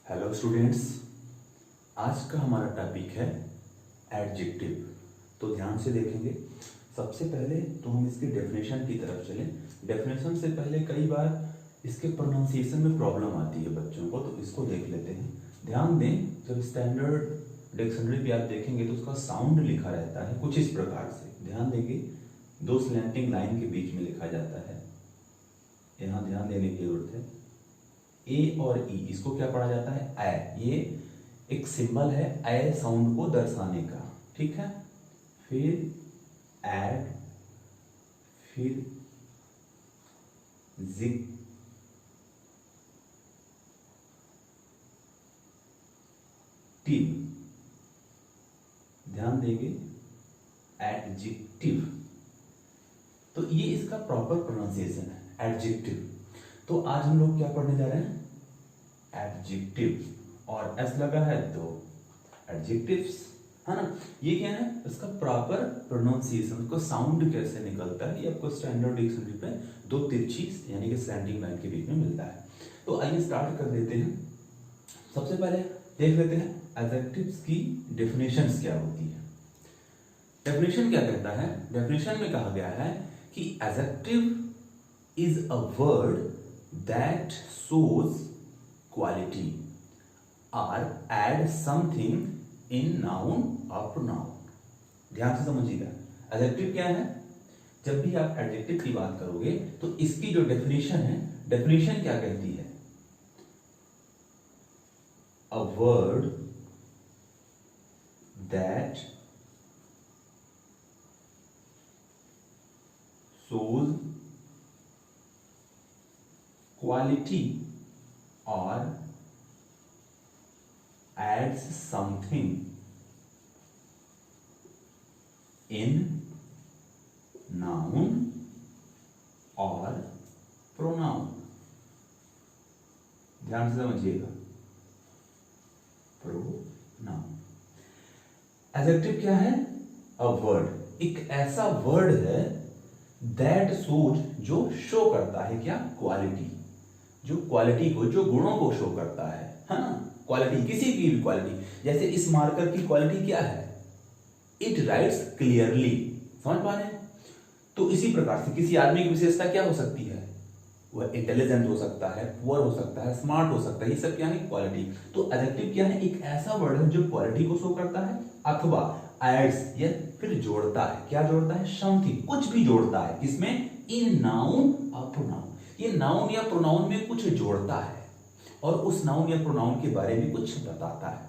Hello students, आज का हमारा टॉपिक है एडजेक्टिव। तो ध्यान से देखेंगे। सबसे पहले तो हम इसके डेफिनेशन की तरफ चलें। डेफिनेशन से पहले कई बार इसके प्रोनाउंसिएशन में प्रॉब्लम आती है बच्चों को, तो इसको देख लेते हैं। ध्यान दें, जब स्टैंडर्ड डिक्शनरी भी आप देखेंगे तो उसका साउंड लिखा रहता है कुछ इस प्रकार से। ध्यान देंगे, दो स्लैंटिंग लाइन के बीच में लिखा जाता है। यहाँ ध्यान देने की जरूरत है। ए और ई, इसको क्या पढ़ा जाता है? ए। ये एक सिंबल है ए साउंड को दर्शाने का, ठीक है। फिर एड, फिर जिक, टिव। ध्यान देंगे, एडजेक्टिव। तो ये इसका प्रॉपर प्रोनाउंसिएशन है, एडजेक्टिव। तो आज हम लोग क्या पढ़ने जा रहे हैं? एडजेक्टिव। और एस लगा है तो एडजेक्टिव्स, है ना। ये क्या है? इसका प्रॉपर प्रोनाउंसिएशन, उसका साउंड कैसे निकलता है, ये आपको स्टैंडर्ड डिक्शनरी पे दो तिरछी यानी कि स्लैंटिंग लाइन के बीच में मिलता है। तो आइए स्टार्ट कर देते हैं। सबसे पहले देख लेते हैं एडजेक्टिव्स की डेफिनेशंस क्या होती है। डेफिनेशन क्या कहता है? डेफिनेशन में कहा गया है कि adjective is a word that shows quality or add something in noun or pronoun। ध्यान से समझिएगा, एडजेक्टिव क्या है? जब भी आप एडजेक्टिव की बात करोगे तो इसकी जो डेफिनेशन है, डेफिनेशन क्या कहती है? A word that shows quality or adds something in noun or pronoun। ध्यान से समझिएगा, प्रोनाउन। एडजेक्टिव क्या है? अ वर्ड, एक ऐसा वर्ड है दैट शोज, जो शो करता है क्या? क्वालिटी, जो क्वालिटी को, जो गुणों को शो करता है ना। क्वालिटी, किसी की भी क्वालिटी। जैसे इस मार्कर की क्वालिटी क्या है? It rights clearly. समझ पा रहे हैं? तो इसी प्रकार से किसी आदमी की विशेषता क्या हो सकती है? वह इंटेलिजेंट हो सकता है, पुअर हो सकता है, स्मार्ट हो सकता है। ये सब क्या है? क्वालिटी। तो एडजेक्टिव क्या है? एक ऐसा वर्ड है जो क्वालिटी को शो करता है अथवा एड्स, या फिर जोड़ता है। क्या जोड़ता है? समथिंग, कुछ भी जोड़ता है। किसमें? इन नाउन और प्रोनाउन। ये नाउन या प्रोनाउन में कुछ जोड़ता है और उस नाउन या प्रोनाउन के बारे में कुछ बताता है।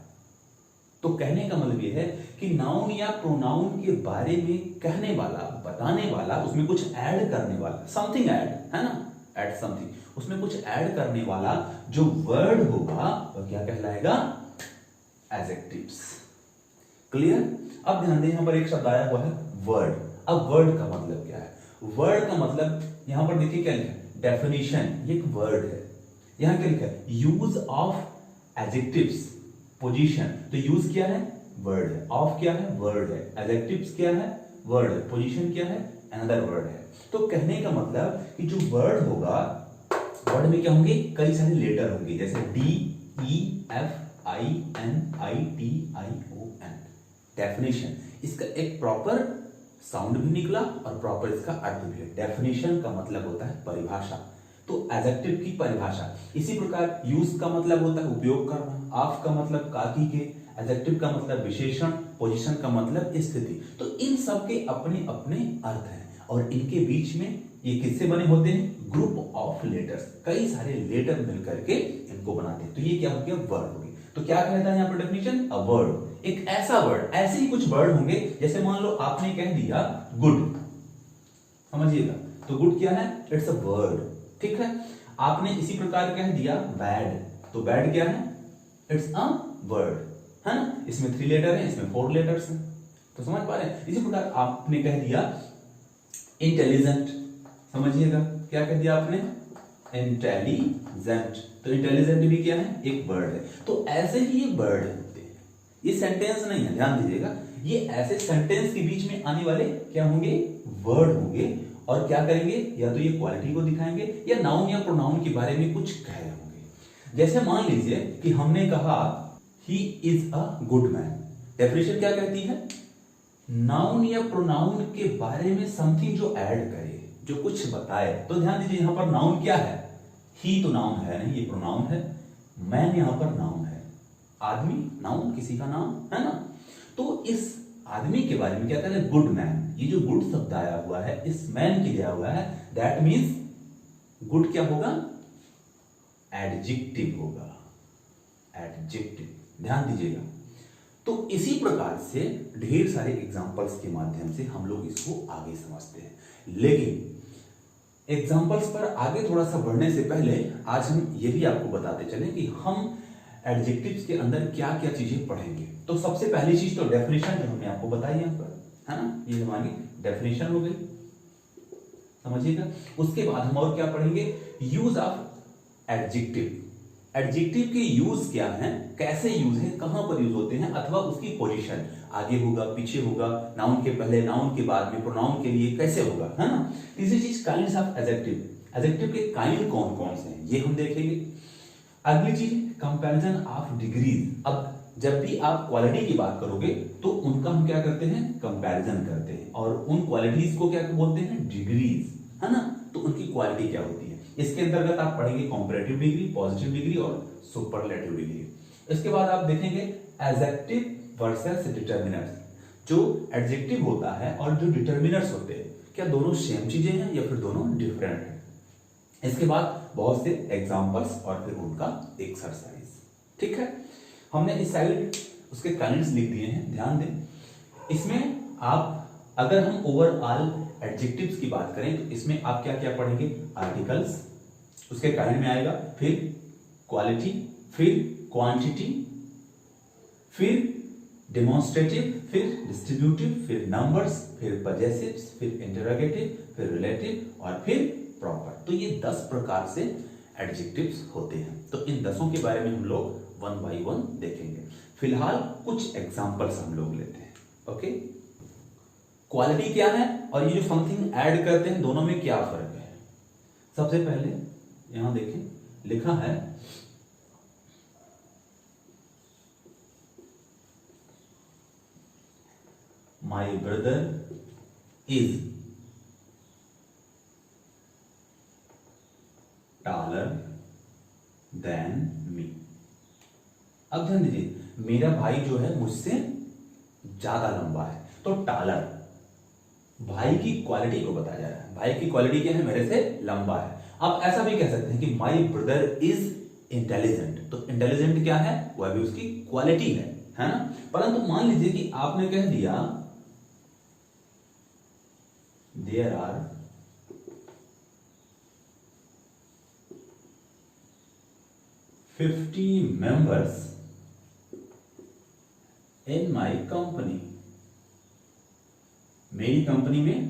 तो कहने का मतलब ये है कि नाउन या प्रोनाउन के बारे में कहने वाला, बताने वाला, उसमें कुछ ऐड करने वाला, समथिंग ऐड, है ना, ऐड समथिंग, उसमें कुछ ऐड करने वाला जो वर्ड होगा वह क्या कहलाएगा? एडजेक्टिव्स। क्लियर? अब ध्यान दें, यहां पर एक शब्द आया हुआ है वर्ड। अब वर्ड का मतलब क्या है? वर्ड का मतलब यहां पर देखिए क्या लिखा है? डेफिनेशन। ये एक वर्ड है। यहां क्या लिखा है? Use of adjectives, position. तो यूज क्या है? वर्ड है। ऑफ क्या है? वर्ड है। एडजेक्टिव्स क्या है? वर्ड है। पोजीशन क्या है? अनदर वर्ड है। तो कहने का मतलब कि जो वर्ड होगा, वर्ड में क्या होंगे? कई सारे लेटर होंगे, जैसे डी, ई, एफ, आई, एन, आई, टी, आई, ओ, एन। डेफिनेशन, इसका एक प्रॉपर साउंड भी निकला और प्रॉपर इसका अर्थ भी है। डेफिनेशन का मतलब होता है परिभाषा। तो एडजेक्टिव की परिभाषा। इसी प्रकार यूज का मतलब होता है उपयोग करना, ऑफ का मतलब काकी के, एडजेक्टिव का मतलब विशेषण, पोजीशन का मतलब स्थिति। तो इन सब के अपने अपने अर्थ हैं और इनके बीच में ये किससे बने होते हैं? Group of letters. कई सारे लेटर मिलकर के इनको बनाते हैं। तो ये क्या हो गया? वर्ड हो गया। तो क्या कहता है यहाँ पर डेफिनेशन? अ वर्ड, एक ऐसा वर्ड, ऐसे ही कुछ वर्ड होंगे। जैसे मान लो आपने कह दिया गुड, समझिएगा, तो गुड क्या है? इट्स अ वर्ड, ठीक है। आपने इसी प्रकार कह दिया बैड, तो बैड क्या है? इट्स अ वर्ड, है ना। इसमें 3 लेटर है, इसमें 4 लेटर्स हैं। तो समझ पा रहे हैं? इसी प्रकार आपने कह दिया इंटेलिजेंट, समझिएगा, क्या कह दिया आपने? इंटेलिजेंट। तो इंटेलिजेंट भी क्या है? एक वर्ड है। तो ऐसे ही ये वर्ड होते हैं, ये सेंटेंस नहीं है, ध्यान दीजिएगा। ये ऐसे सेंटेंस के बीच में आने वाले क्या होंगे? वर्ड होंगे। और क्या करेंगे? या तो ये क्वालिटी को दिखाएंगे या नाउन या प्रोनाउन के बारे में कुछ कह रहे होंगे। जैसे मान लीजिए कि हमने कहा he is a good man, definition क्या कहती है? नाउन या प्रोनाउन के बारे में समथिंग जो ऐड करे, जो कुछ बताए। तो ध्यान दीजिए यहां पर नाउन क्या है? ही तो नाउन है नहीं, ये प्रोनाउन है। मैन यहां पर नाउन है, आदमी नाउन किसी का नाम है ना। तो इस आदमी के बारे में क्या कहते हैं? Good man. ये जो गुड शब्द आया हुआ है इस मैन के लिए आया हुआ है, दैट मीन्स गुड क्या होगा? एडजेक्टिव होगा, एडजेक्टिव। ध्यान दीजिएगा। तो इसी प्रकार से ढेर सारे एग्जांपल्स के माध्यम से हम लोग इसको आगे समझते हैं। लेकिन एग्जांपल्स पर आगे थोड़ा सा बढ़ने से पहले आज हम ये भी आपको बताते चलें कि हम एडजेक्टिव्स के अंदर क्या क्या चीजें पढ़ेंगे। तो सबसे पहली चीज तो डेफिनेशन जो हमने आपको बताई यहां पर, है ना, ये हमारी डेफिनेशन हो गई, समझिएगा। उसके बाद हम और क्या पढ़ेंगे? Use of adjective. एडजेक्टिव के यूज क्या हैं, कैसे यूज है, कहां पर यूज होते हैं, अथवा उसकी पोजीशन आगे होगा, पीछे होगा, नाउन के पहले, नाउन के बाद में, प्रोनाउन के लिए कैसे होगा, है ना। तीसरी चीज काइंड्स ऑफ एडजेक्टिव। एडजेक्टिव के काइंड कौन कौन से हैं ये हम देखेंगे। अगली चीज कंपैरिजन ऑफ डिग्रीज। अब जब भी आप क्वालिटी की बात करोगे तो उनका हम क्या करते हैं? कंपैरिजन करते हैं। और उन क्वालिटीज को क्या बोलते हैं? डिग्रीज, है ना। तो उनकी क्वालिटी क्या होती है, इसके अंतर्गत आप पढ़ेंगे कंपैरेटिव डिग्री, पॉजिटिव डिग्री और सुपरलेटिव डिग्री। इसके बाद आप देखेंगे एडजेक्टिव वर्सेस डिटर्मिनर्स। जो एडजेक्टिव होता है और जो डिटर्मिनर्स होते हैं, क्या दोनों सेम चीजें हैं या फिर दोनों डिफरेंट हैं। इसके बाद बहुत से एग्जांपल्स और फिर उनका एक्सरसाइज। ठीक है, हमने इस साइड उसके काइंड्स लिख दिए हैं, ध्यान दें। इसमें आप अगर हम ओवरऑल एडजेक्टिव्स की बात करें तो इसमें आप क्या क्या पढ़ेंगे? आर्टिकल्स उसके काइंड में आएगा, फिर क्वालिटी, फिर क्वांटिटी, फिर डेमोन्स्ट्रेटिव, फिर डिस्ट्रीब्यूटिव, फिर नंबर्स, फिर पजेसिव्स, फिर इंटरोगेटिव, फिर रिलेटिव और फिर प्रॉपर। तो ये 10 प्रकार से एडजेक्टिव्स होते हैं। तो इन 10 के बारे में हम लोग 1 by 1 देखेंगे। फिलहाल कुछ एग्जांपल्स हम लोग लेते हैं। ओके, क्वालिटी क्या है और ये जो समथिंग ऐड करते हैं दोनों में क्या फर्क है? सबसे पहले यहां देखें, लिखा है my brother is taller than me। अब ध्यान दीजिए, मेरा भाई जो है मुझसे ज्यादा लंबा है, तो टालर भाई की क्वालिटी को बताया जा रहा है। भाई की क्वालिटी क्या है? मेरे से लंबा है। आप ऐसा भी कह सकते हैं कि माय ब्रदर इज इंटेलिजेंट। तो इंटेलिजेंट क्या है? वह भी उसकी क्वालिटी है ना। परंतु मान लीजिए कि आपने कह दिया there are 50 members in my company। मेरी कंपनी में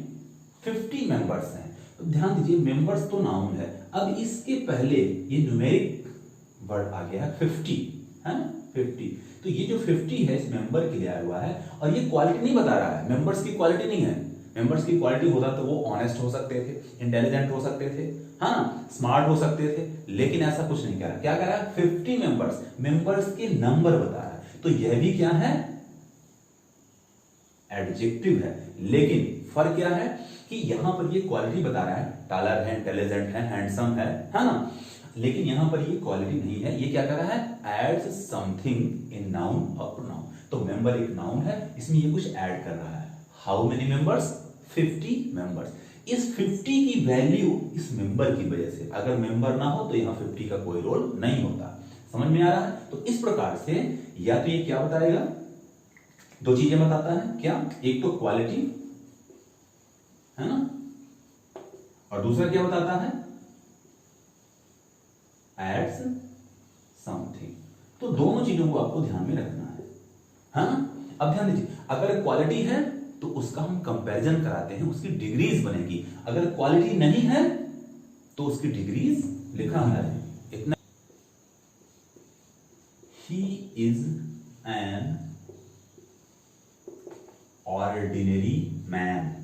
50 मेंबर्स हैं। तो ध्यान दीजिए, मेंबर्स तो नाउन है, अब इसके पहले ये न्यूमेरिक वर्ड आ गया है 50, है ना, 50। तो ये जो 50 है इस मेंबर के लिए आया हुआ है और ये क्वालिटी नहीं बता रहा है, मेंबर्स की क्वालिटी नहीं है। मेंबर्स की क्वालिटी होता तो वो ऑनेस्ट हो सकते थे, इंटेलिजेंट हो सकते थे, हाँ, स्मार्ट हो सकते थे, लेकिन ऐसा कुछ नहीं कह रहा। क्या कह रहा है? 50 मेंबर्स, मेंबर्स के नंबर बता रहा है। तो यह भी क्या है? एडजेक्टिव है। लेकिन फर्क क्या है कि यहां पर ये क्वालिटी बता रहा है, टालर है, इंटेलिजेंट है, हैंडसम है ना। लेकिन यहां पर ये क्वालिटी नहीं है, ये क्या कर रहा है? एड्स समथिंग इन नाउन और प्रोनाउन। तो मेंबर एक नाउन है, इसमें ये कुछ ऐड कर रहा है। How many members? 50 मेंबर्स। इस 50 की वैल्यू इस मेंबर की वजह से, अगर मेंबर ना हो तो यहां 50 का कोई रोल नहीं होता। समझ में आ रहा है? तो इस प्रकार से या तो ये क्या बताएगा, दो चीजें बताता है। क्या? एक तो क्वालिटी, है ना, और दूसरा क्या बताता है? Adds something. तो दोनों चीजों को आपको ध्यान में रखना है ना। अब ध्यान दीजिए, अगर क्वालिटी है तो उसका हम कंपैरिजन कराते हैं, उसकी डिग्रीज बनेगी। अगर क्वालिटी नहीं है तो उसकी डिग्रीज लिखा है इतना, he is an ordinary man.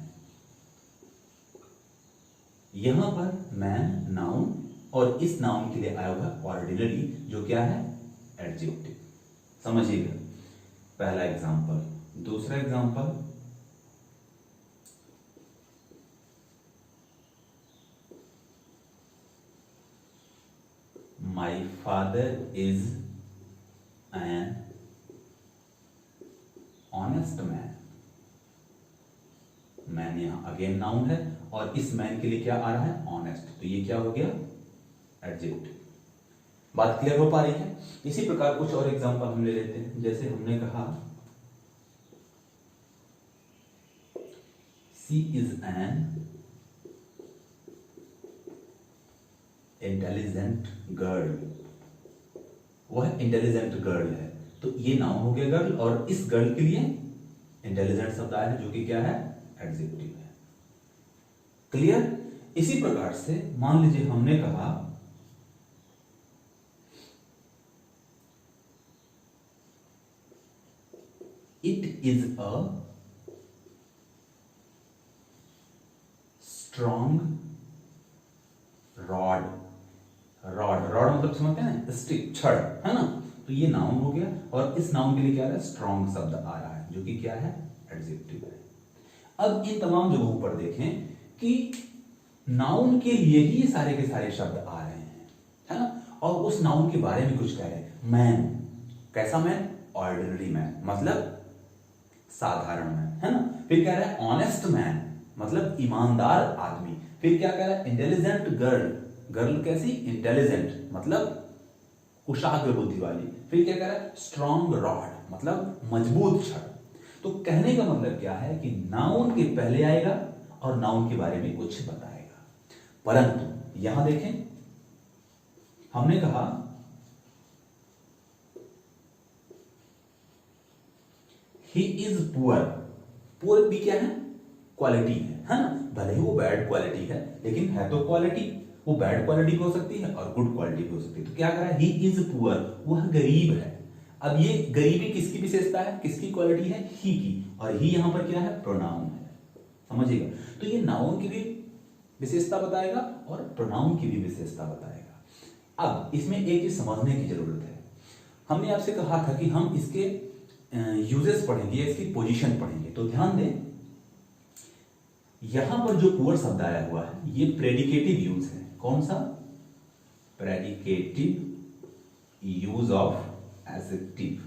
यहां पर मैन नाउन और इस नाउन के लिए आया हुआ ऑर्डिनरी, जो क्या है, एडजेक्टिव। समझिएगा, पहला एग्जांपल। दूसरा example, my father is an honest man. Man यहां अगेन नाउन है और इस मैन के लिए क्या आ रहा है, ऑनेस्ट, तो ये क्या हो गया, एडजेक्टिव। बात क्लियर हो पा रही है? इसी प्रकार कुछ और एग्जांपल हम ले लेते हैं। जैसे हमने कहा she is an intelligent girl, वह इंटेलिजेंट गर्ल है, तो ये नाउन हो गया गर्ल, और इस गर्ल के लिए इंटेलिजेंट शब्द आया है जो कि क्या है, एडजेक्टिव है। क्लियर? इसी प्रकार से मान लीजिए हमने कहा it is a strong rod. Rod, rod मतलब समझते हैं ना, स्टिक, छड़, है ना, तो ये नाउन हो गया, और इस नाउन के लिए क्या है, स्ट्रॉन्ग शब्द आ रहा है जो कि क्या है, एडजेक्टिव है। अब इन तमाम जगहों पर देखें कि नाउन के लिए ही ये सारे के सारे शब्द आ रहे हैं, है ना, और उस नाउन के बारे में कुछ कह रहे हैं। मैन, कैसा मैन, ऑर्डिनरी मैन, मतलब साधारण मैन, है ना। फिर कह रहा है ऑनेस्ट मैन, मतलब ईमानदार आदमी। फिर क्या कह रहा है, इंटेलिजेंट गर्ल, गर्ल कैसी, इंटेलिजेंट, मतलब कुशाग्र बुद्धि वाली। फिर क्या कह रहा है, स्ट्रॉन्ग रॉड, मतलब मजबूत छड़। तो कहने का मतलब क्या है कि नाउन के पहले आएगा और नाउन के बारे में कुछ बताएगा। परंतु यहां देखें, हमने कहा ही इज पुअर। पुअर भी क्या है, क्वालिटी है ना, भले ही वो बैड क्वालिटी है लेकिन है तो क्वालिटी। वो बैड क्वालिटी भी हो सकती है और गुड क्वालिटी भी हो सकती है। तो क्या कह रहा है, ही इज पुअर, वह गरीब है। अब ये गरीबी किसकी विशेषता है, किसकी क्वालिटी है, ही की, और ही यहां पर क्या है, प्रोनाउन है। समझिएगा, तो ये नाउन की भी विशेषता बताएगा और प्रोनाउन की भी विशेषता बताएगा। अब इसमें एक चीज समझने की जरूरत है। हमने आपसे कहा था कि हम इसके यूजेस पढ़ेंगे, इसकी पोजीशन पढ़ेंगे, तो ध्यान दें यहां पर जो पुअर शब्द आया हुआ है ये प्रेडिकेटिव यूज है। कौन सा, प्रेडिकेटिव यूज ऑफ एडजेक्टिव।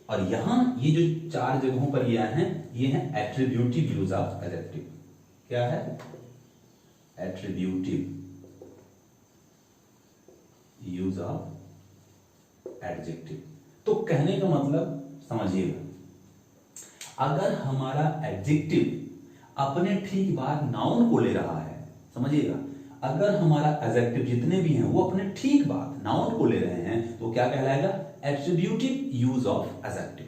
और यहां ये जो चार जगहों पर ये आए हैं, ये है एट्रीब्यूटिव यूज ऑफ एडजेक्टिव। क्या है, एट्रीब्यूटिव यूज ऑफ एडजेक्टिव। तो कहने का मतलब समझिएगा, अगर हमारा एडजेक्टिव अपने ठीक बाद नाउन को ले रहा है, समझिएगा, अगर हमारा एडजेक्टिव जितने भी हैं वो अपने ठीक बाद नाउन को ले रहे हैं तो क्या कहलाएगा, एट्रीब्यूटिव यूज ऑफ एडजेक्टिव।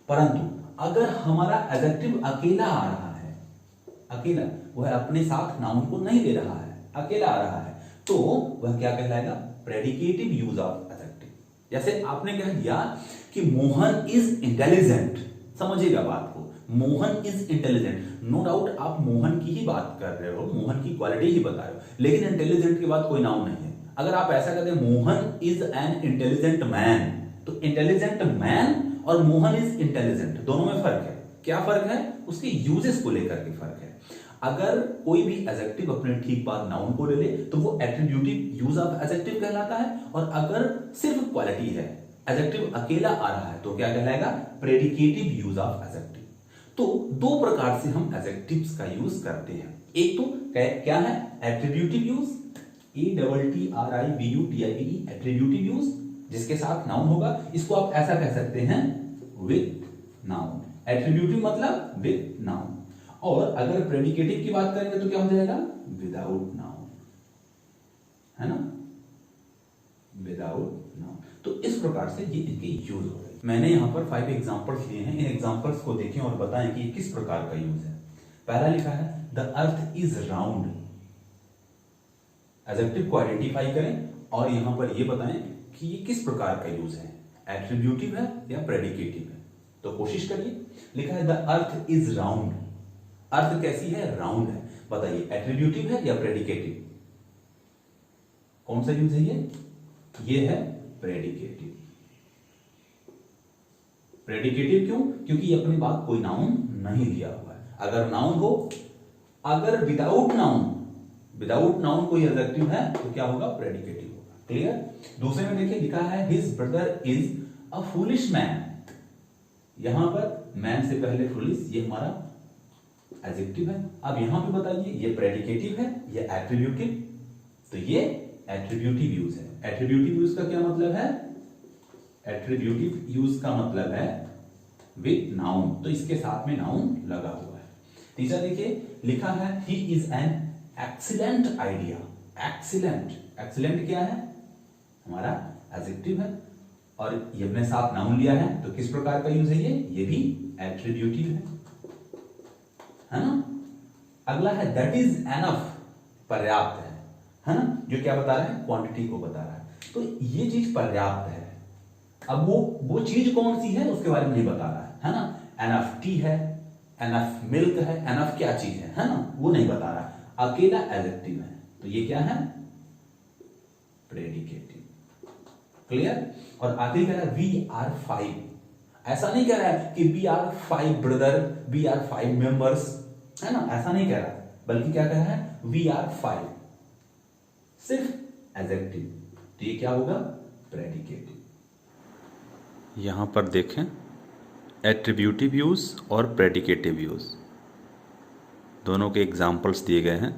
परंतु अगर हमारा एडजेक्टिव अकेला आ रहा है, अकेला, वह अपने साथ नाउन को नहीं ले रहा है, अकेला आ रहा है, तो वह क्या कहलाएगा, प्रेडिकेटिव यूज ऑफ एडजेक्टिव। जैसे आपने कह दिया कि मोहन इज इंटेलिजेंट, समझिएगा बात को, Mohan is intelligent, no doubt आप मोहन की ही बात कर रहे हो, मोहन की क्वालिटी ही बता रहे हो, लेकिन इंटेलिजेंट के बाद कोई नाउन नहीं है। अगर आप ऐसा कहते हैं Mohan is an intelligent man, तो इंटेलिजेंट मैन और मोहन इज इंटेलिजेंट दोनों में फर्क है। क्या फर्क है, उसके यूजेस को लेकर के फर्क है। अगर कोई भी एडजेक्टिव अपने ठीक बाद नाउन को ले ले तो वो एट्रीब्यूटिव यूज ऑफ एडजेक्टिव कहलाता है, और अगर सिर्फ क्वालिटी है, एडजेक्टिव अकेला आ रहा है, तो क्या कहलाएगा, प्रेडिकेटिव यूज ऑफ एडजेक्टिव। तो दो प्रकार से हम एडजेक्टिव्स का यूज करते हैं। एक तो क्या है, attributive use, ATTRIBUTIVE, attributive use, जिसके साथ नाउन होगा। इसको आप ऐसा कह सकते हैं, विथ नाउन। एट्रीब्यूटिव मतलब विथ नाउन। और अगर प्रेडिकेटिव की बात करेंगे तो क्या हो जाएगा, विदाउट नाउन, है ना, विदाउट नाउन। तो इस प्रकार से ये इनके यूज हो रहे हैं। मैंने यहां पर 5 एग्जांपल्स लिए हैं, इन एग्जांपल्स को देखें और बताएं कि ये किस प्रकार का यूज है। पहला लिखा है the earth is round, adjective को आइडेंटिफाई करें और यहां पर ये बताएं कि ये किस प्रकार का यूज है, एट्रीब्यूटिव है या प्रेडिकेटिव है। तो कोशिश करिए। लिखा है द अर्थ इज राउंड, अर्थ कैसी है, राउंड है। बताइए एट्रीब्यूटिव है या प्रेडिकेटिव, कौन सा यूज है ये है प्रेडिकेटिव। प्रेडिकेटिव क्यों? क्योंकि ये अपनी बात कोई नाउन नहीं लिया हुआ है। अगर नाउन हो, अगर विदाउट नाउन कोई एडजेक्टिव है तो क्या होगा? प्रेडिकेटिव होगा। क्लियर? दूसरे में देखिए लिखा है his brother is a foolish man. यहां पर मैन से पहले फूलिश, ये हमारा एडजेक्टिव है। अब यहां पे बताइए ये प्रेडिकेटिव है, ये एट्रीब्यूटिव, तो ये एट्रीब्यूटिव यूज है। एट्रीब्यूटिव यूज का क्या मतलब है? एट्रीब्यूटिव यूज का मतलब है विद नाउन, तो इसके साथ में नाउन लगा हुआ है। तीसरा देखिए लिखा है he is an excellent idea. Excellent क्या है? हमारा एडजेक्टिव है और ये अपने साथ नाउन लिया है, तो किस प्रकार का यूज है ये भी एट्रीब्यूटिव है ना। अगला है दैट इज एनफ, पर्याप्त है ना, जो क्या बता रहा है? क्वांटिटी को बता रहा है। तो ये चीज पर्याप्त है। अब वो चीज कौन सी है उसके बारे में नहीं बता रहा है ना। एनफ टी है, एनफ मिल्क है, एनफ क्या चीज है ना, वो नहीं बता रहा। अकेला एडजेक्टिव है, तो ये क्या है? प्रेडिकेटिव। क्लियर? और आगे कह रहा है वी आर 5। ऐसा नहीं कह रहा है कि we are 5 brother, we are 5 members, है ना, ऐसा नहीं कह रहा, बल्कि क्या कह रहा है? वी आर 5, सिर्फ एडजेक्टिव, तो ये क्या होगा? प्रेडिकेटिव। यहाँ पर देखें एट्रीब्यूटिव यूज़ और प्रेडिकेटिव यूज़ दोनों के एग्जाम्पल्स दिए गए हैं।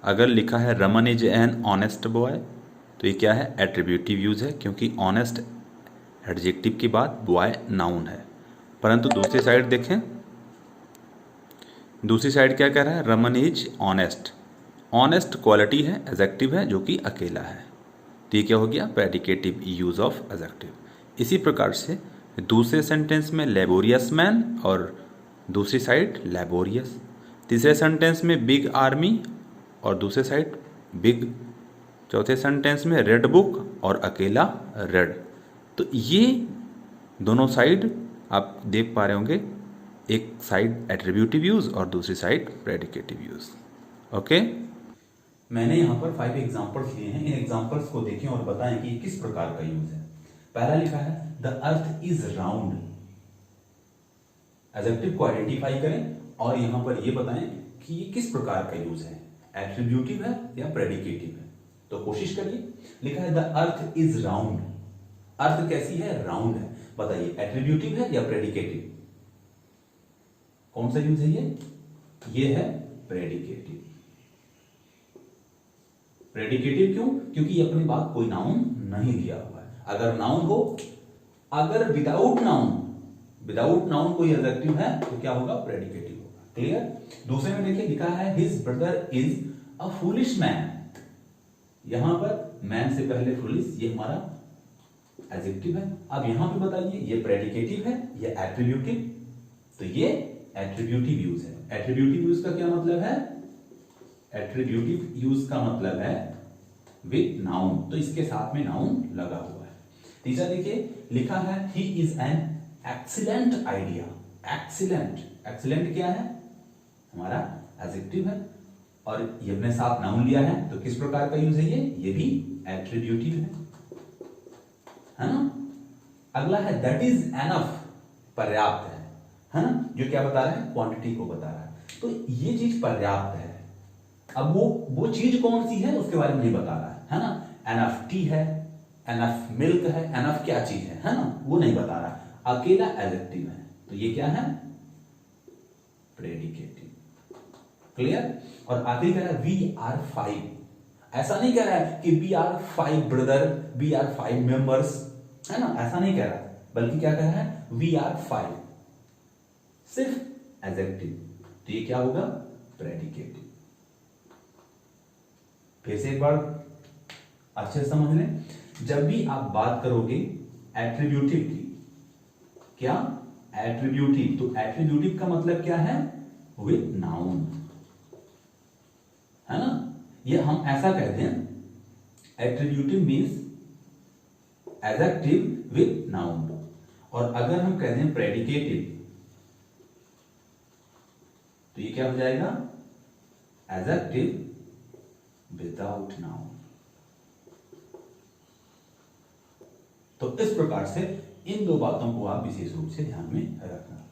अगर लिखा है Raman is an honest boy, तो ये क्या है? एट्रीब्यूटिव यूज़ है, क्योंकि ऑनेस्ट एडजेक्टिव के बाद बॉय नाउन है। परंतु दूसरी साइड देखें, दूसरी साइड क्या कह रहा है? Raman is honest. Honest quality है, एडजेक्टिव है, जो कि अकेला है, तो ये क्या हो गया? Predicative use of adjective. इसी प्रकार से दूसरे सेंटेंस में लेबोरियस मैन और दूसरी साइड लेबोरियस। तीसरे सेंटेंस में बिग आर्मी और दूसरे साइड बिग। चौथे सेंटेंस में रेड बुक और अकेला रेड। तो ये दोनों साइड आप देख पा रहे होंगे, एक साइड एट्रीब्यूटिव यूज़ और दूसरी साइड प्रेडिकेटिव यूज़। ओके, मैंने यहां पर 5 एग्जांपल्स लिए हैं। इन एग्जांपल्स को देखें और बताएं कि किस प्रकार का यूज है। पहला लिखा है the earth is round. Adjective को आइडेंटिफाई करें और यहां पर यह बताएं कि ये किस प्रकार का यूज है, एट्रीब्यूटिव है या प्रेडिकेटिव है। तो कोशिश करिए। लिखा है द अर्थ इज राउंड। अर्थ कैसी है? राउंड है। बताइए एट्रीब्यूटिव है या प्रेडिकेटिव? कौन सा यूज है ये है प्रेडिकेटिव। प्रेडिकेटिव क्यों? क्योंकि ये अपनी बात कोई नाउन नहीं लिया हुआ है। अगर नाउन हो, अगर विदाउट नाउन कोई एडजेक्टिव है तो क्या होगा? प्रेडिकेटिव होगा। क्लियर? दूसरे में देखिए लिखा है his brother is a foolish man. यहां पर मैन से पहले फूलिश, ये हमारा एडजेक्टिव है। अब यहां पे बताइए ये प्रेडिकेटिव है, ये एट्रीब्यूटिव, तो ये एट्रीब्यूटिव यूज है। एट्रीब्यूटिव यूज का क्या मतलब है? एट्रीब्यूटिव यूज का मतलब है विद नाउन, तो इसके साथ में नाउन लगा हुआ है। तीसरा देखिए लिखा है he is an excellent idea. Excellent क्या है? हमारा एडजेक्टिव है और ये अपने साथ नाउन लिया है, तो किस प्रकार का यूज है ये भी एट्रीब्यूटिव है ना। अगला है दैट इज एनफ, पर्याप्त है ना, जो क्या बता रहा है? क्वांटिटी को बता रहा है। तो ये चीज पर्याप्त है। अब वो चीज कौन सी है उसके बारे में नहीं बता रहा है ना। एनफ टी है, एनफ मिल्क है, एनफ क्या चीज है ना, वो नहीं बता रहा। अकेला एडजेक्टिव है, तो ये क्या है? प्रेडिकेटिव। क्लियर? और आगे कह रहा है वी आर 5। ऐसा नहीं कह रहा है कि we are 5 brother, we are 5 members, है ना, ऐसा नहीं कह रहा, बल्कि क्या कह रहा है? वी आर 5, सिर्फ एडजेक्टिव, तो ये क्या होगा? प्रेडिकेटिव। फिर से एक बार अच्छे से समझ लें। जब भी आप बात करोगे एट्रीब्यूटिव की, क्या? एट्रीब्यूटिव, तो एट्रीब्यूटिव का मतलब क्या है? विद नाउन, है ना। ये हम ऐसा कहते हैं attributive means adjective with noun. और अगर हम कहते हैं प्रेडिकेटिव, तो ये क्या हो जाएगा? Adjective without noun. तो इस प्रकार से इन दो बातों को आप विशेष रूप से ध्यान में रखना।